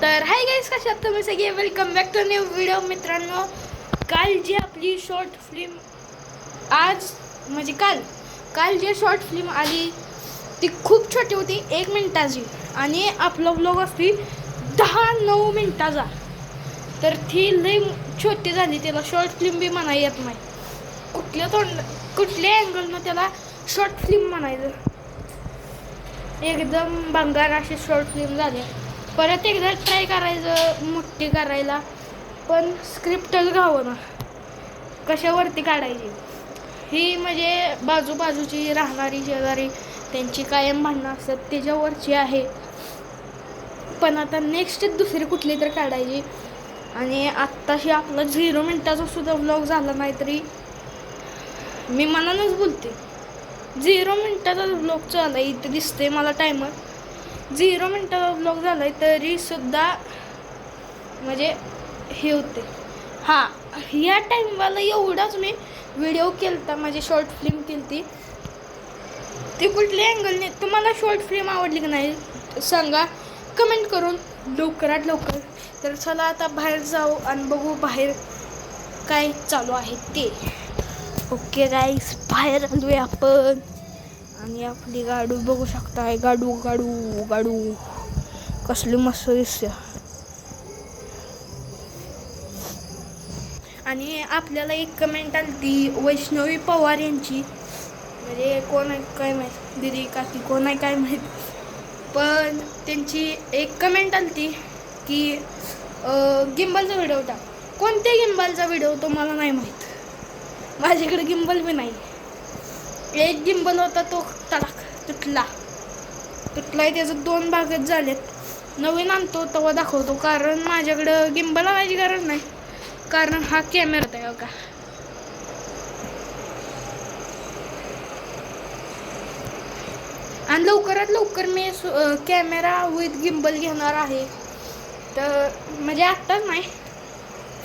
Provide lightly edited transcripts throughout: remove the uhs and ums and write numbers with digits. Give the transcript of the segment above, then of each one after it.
तर hi guys, कशा आहात तुम्ही सगळे? Welcome back to new video. मित्रांनो, काल जी आपली शॉर्ट फिल्म काल जी शॉर्ट फिल्म आली ती खूप छोटी होती, 1 मिनिटाची. आणि आपला व्लॉग असती 10-9 मिनिटाचा. तर ती लई छोटी झाली, त्याला शॉर्ट फिल्म बी म्हणा येत नाही. कुठल्या अँगलनं त्याला शॉर्ट फिल्म म्हणायचं. एकदम भंगार अशी शॉर्ट फिल्म झाली. परत एकदा ट्राय करायचं मोठी करायला, पण स्क्रिप्टच घावना कशावरती काढायची. ही म्हणजे बाजूबाजूची राहणारी शेजारी त्यांची कायम भांडणं असतात त्याच्यावरची आहे. पण आता नेक्स्ट दुसरी कुठली तर काढायची. आणि आत्ताशी आपला 0 मिनिटाचा सुद्धा व्लॉग झाला नाही तरी मी मनानच बोलते. 0 मिनिटाचा व्लॉग झाला इथं दिसते मला टायमर. 0 मिनिटाचा व्लॉग झालाय तरी सुद्धा म्हणजे हे होते. हां, ह्या टाईमवाला एवढाच मी व्हिडिओ केलता, माझी शॉर्ट फिल्म केलती. ती कुठल्या अँगलने तुम्हाला शॉर्ट फिल्म आवडली की नाही सांगा कमेंट करून लवकरात लवकर. तर चला आता बाहेर जाऊ आणि बघू बाहेर काय चालू आहे ते. ओके गाईस, बाहेर आलोय आपण आणि आपली गाडू बघू शकताय. गाडू गाडू गाडू कसली मस्त दिसते. आणि आपल्याला एक कमेंट आली ती वैष्णवी पवार यांची, म्हणजे कोण आहे काय माहीत, दिदी काकी कोण आहे काय माहीत. पण त्यांची एक कमेंट आली ती की गिम्बलचा व्हिडिओ टाक. कोणत्या गिम्बलचा व्हिडिओ तो मला नाही माहीत. माझ्याकडे गिम्बल बी नाही. एक गिम्बल होता तो तुटला त्याचं 2 भागच झालेत. नवीन आणतो तेव्हा दाखवतो, कारण माझ्याकडं गिम्बल आणायची गरज नाही, कारण हा कॅमेरा आहे का. आणि लवकरात लवकर मी कॅमेरा विथ गिम्बल घेणार आहे. तर म्हणजे आत्ताच नाही,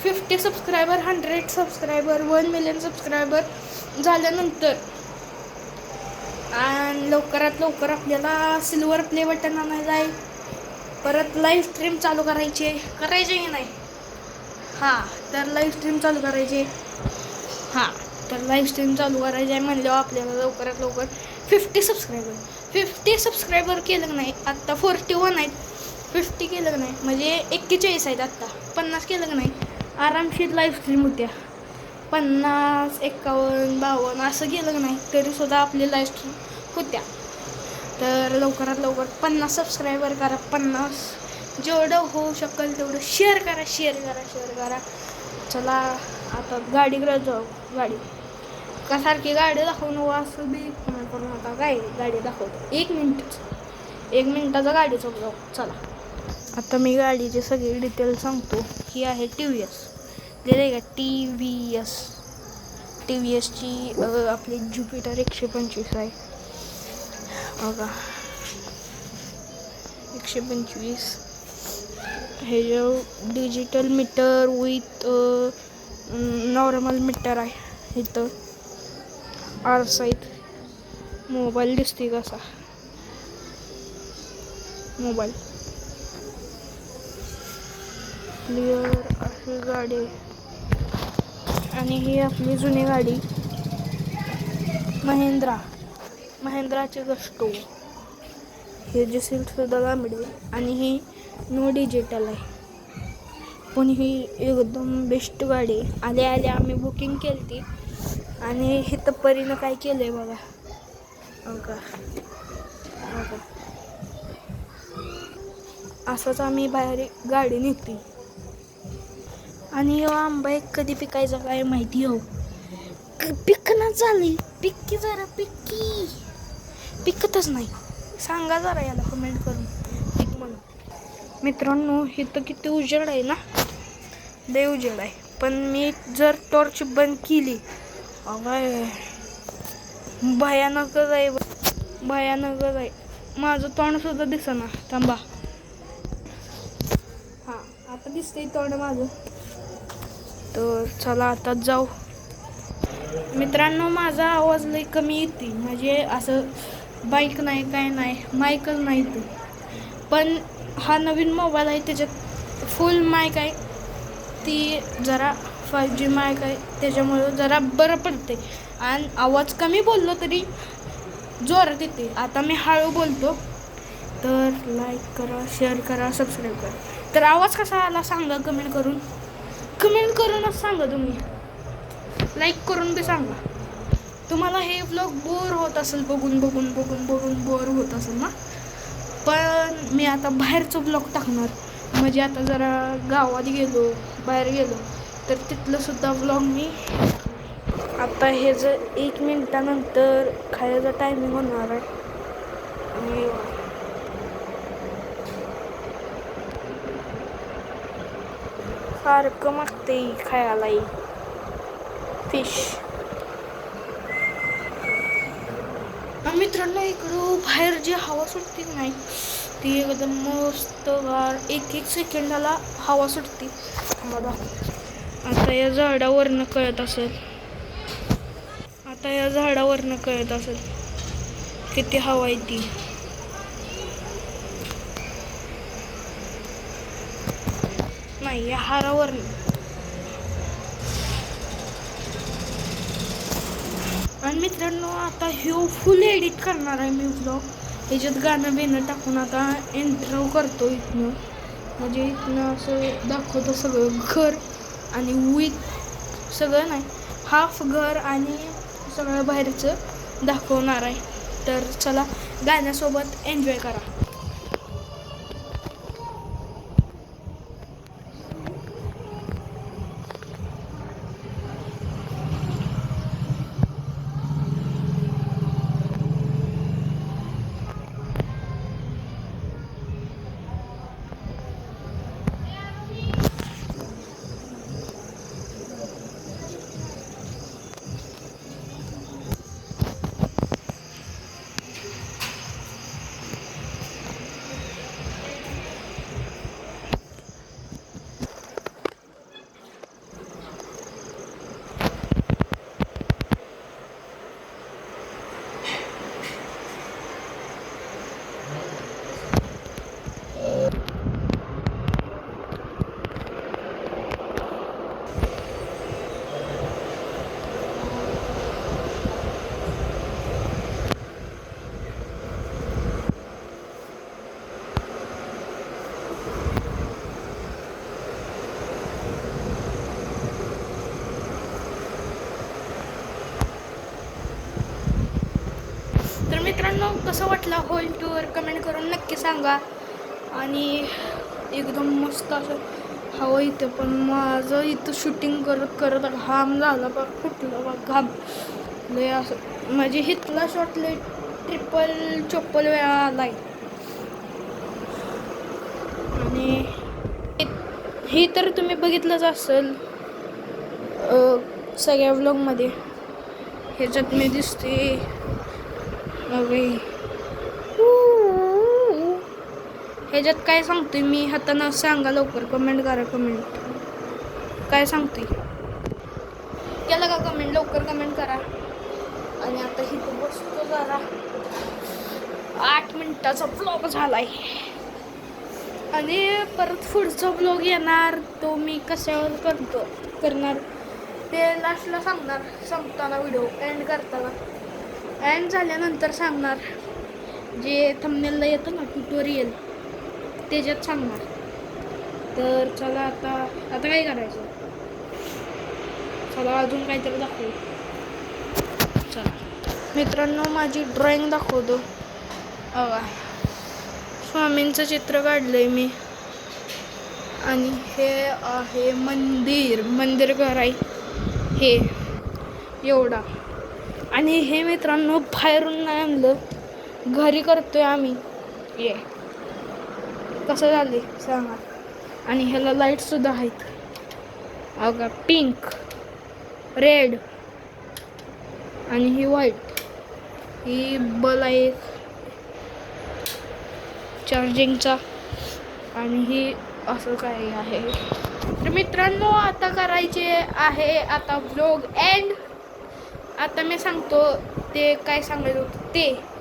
50 सबस्क्रायबर, 100 सबस्क्रायबर, 1 मिलियन सबस्क्रायबर झाल्यानंतर. आणि लवकरात लवकर आपल्याला सिल्वर प्ले बटन आणायला आहे. परत लाईव्ह स्ट्रीम चालू करायची की नाही. हां, तर लाईव्ह स्ट्रीम चालू करायची. तर लाईव्ह स्ट्रीम चालू करायची आहे म्हणल्यावर आपल्याला लवकरात लवकर 50 सबस्क्रायबर केलं नाही. आत्ता 41 आहेत. 50 केलं नाही म्हणजे 41 आहेत. आत्ता 50 केलं नाही आरामशीर लाईव्ह स्ट्रीम होत्या. 50, 51, 52 असं केलं नाही तरीसुद्धा आपली लाईव्ह स्ट्रीम होत्या. तर लवकरात लवकर 50 सबस्क्रायबर करा. 50 जेवढं होऊ शकेल तेवढं शेअर करा. चला आता गाडीकडे जाऊ. गाडी का सारखी गाडी दाखवून असं बी करून आता काय गाडी दाखवतो. 1 मिनिटाचा गाडीचा जाऊ. चला आता मी गाडीचे सगळे डिटेल सांगतो. ही आहे TVS, दिले का TVSची आपली ज्युपिटर 125 आहे बघा. 125 हे जे digital meter with normal metre आहे. इथं आरसाईत मोबाईल दिसते कसा. मोबाईल क्लिअर अशी गाडी. आणि ही आपली जुनी गाडी महिंद्राची गस्टो. हे जे सीट सुद्धा लांबडी आणि ही नो डिजिटल आहे. पण ही एकदम बेस्ट गाडी. आल्या आम्ही बुकिंग केली ती आणि हे तपरीनं काय केलं आहे बघा. असंच आम्ही बाहेर गाडी नेते. आणि आंबा एक कधी पिकायचा काय माहिती हो. पिकणंच झाली. पिकतच नाही. सांगा जरा याला कमेंट करून पिक म्हणून. मित्रांनो, इथं किती उजेड आहे ना, लय उजेड आहे. पण मी जर टॉर्च बंद केली भयानकच आहे. माझं तोंड सुद्धा दिसेना. थांबा, हां आता दिसतंय तोंड माझं. तर चला आता जाऊ. मित्रांनो, माझा आवाज लई कमी येते. म्हणजे असं बाईक नाही काय नाही, माईकच नाही ते. पण हा नवीन मोबाईल आहे, त्याच्यात फुल माईक आहे, ती जरा 5G माईक आहे, त्याच्यामुळं जरा बरं पडते आणि आवाज कमी बोललो तरी जोरात येते. आता मी हळू बोलतो, तर लाईक करा, शेअर करा, सबस्क्राईब करा. तर आवाज कसा आला सांगा कमेंट करूनच सांगा. तुम्ही लाईक करून बी सांगा. तुम्हाला हे ब्लॉग बोर होत असेल, बघून बोर होत असेल ना, पण मी आता बाहेरचं ब्लॉग टाकणार. म्हणजे आता जरा गावात गेलो, बाहेर गेलो तर तिथलं सुद्धा ब्लॉग मी आता हे जर 1 मिनिटानंतर खायचा टायमिंग होणार आहे आणि सारखं मागते खायलाही फिश. मित्रांनो, इकडं बाहेर जी हवा सुटते नाही ती एकदम मस्त गार, 1 सेकंदाला हवा सुटते. बघा आता या झाडावरनं कळत असेल किती हवा येते. नाही, या हारावरनं. आणि मित्रांनो, आता ह्यो फुल एडिट करणार आहे मी ब्लॉग. ह्याच्यात गाणं बिणं टाकून आता इंट्रो करतो इथनं. म्हणजे इथनं असं दाखवतो सगळं घर आणि विथ सगळं नाही, हाफ घर आणि सगळं बाहेरचं दाखवणार आहे. तर चला गाण्यासोबत एन्जॉय करा. तर मित्रांनो, कसं वाटलं होल टूर कमेंट करून नक्की सांगा. आणि एकदम मस्त असं हवं इथं, पण माझं इथं शूटिंग करत घाम झाला बघ, फुटलं बघ घाम लय. असं म्हणजे इथला शॉट लय चोप्पल वेळा आलाय. आणि हे तर तुम्ही बघितलंच असेल सगळ्या व्लॉगमध्ये. ह्याच्यात मी दिसते ह्याच्यात काय सांगतोय मी, हातानं सांगा लवकर, कमेंट करा. काय सांगतोय केलं का कमेंट? लवकर कमेंट करा. आणि आता इथं बसतो जरा, 8 मिनिटाचा ब्लॉग झालाय आणि परत पुढचा ब्लॉग येणार, तो मी कशावर करणार ते लास्टला सांगणार. संपताना व्हिडिओ एंड झाल्यानंतर सांगणार. जे थंबनेलला येतं ना ट्युटोरियल, त्याच्यात सांगणार. तर चला आता काय करायचं, चला अजून काहीतरी दाखवू. चला मित्रांनो, माझी ड्रॉइंग दाखवतो. बघा, स्वामींचं चित्र काढलंय मी. आणि हे आहे मंदिर घर आहे हे एवढा. आणि हे मित्रांनो बाहेरून नाही आणलं, घरी करतोय आम्ही. ये कसं झाले सांगा. आणि ह्याला लाईट सुद्धा आहेत बघा, पिंक, रेड आणि ही व्हाईट. ही बल आहे चार्जिंगचा. आणि ही असं काही आहे. तर मित्रांनो, आता करायचे आहे आता व्लॉग एंड. आता मी सांगतो ते काय सांगायचं होतं ते.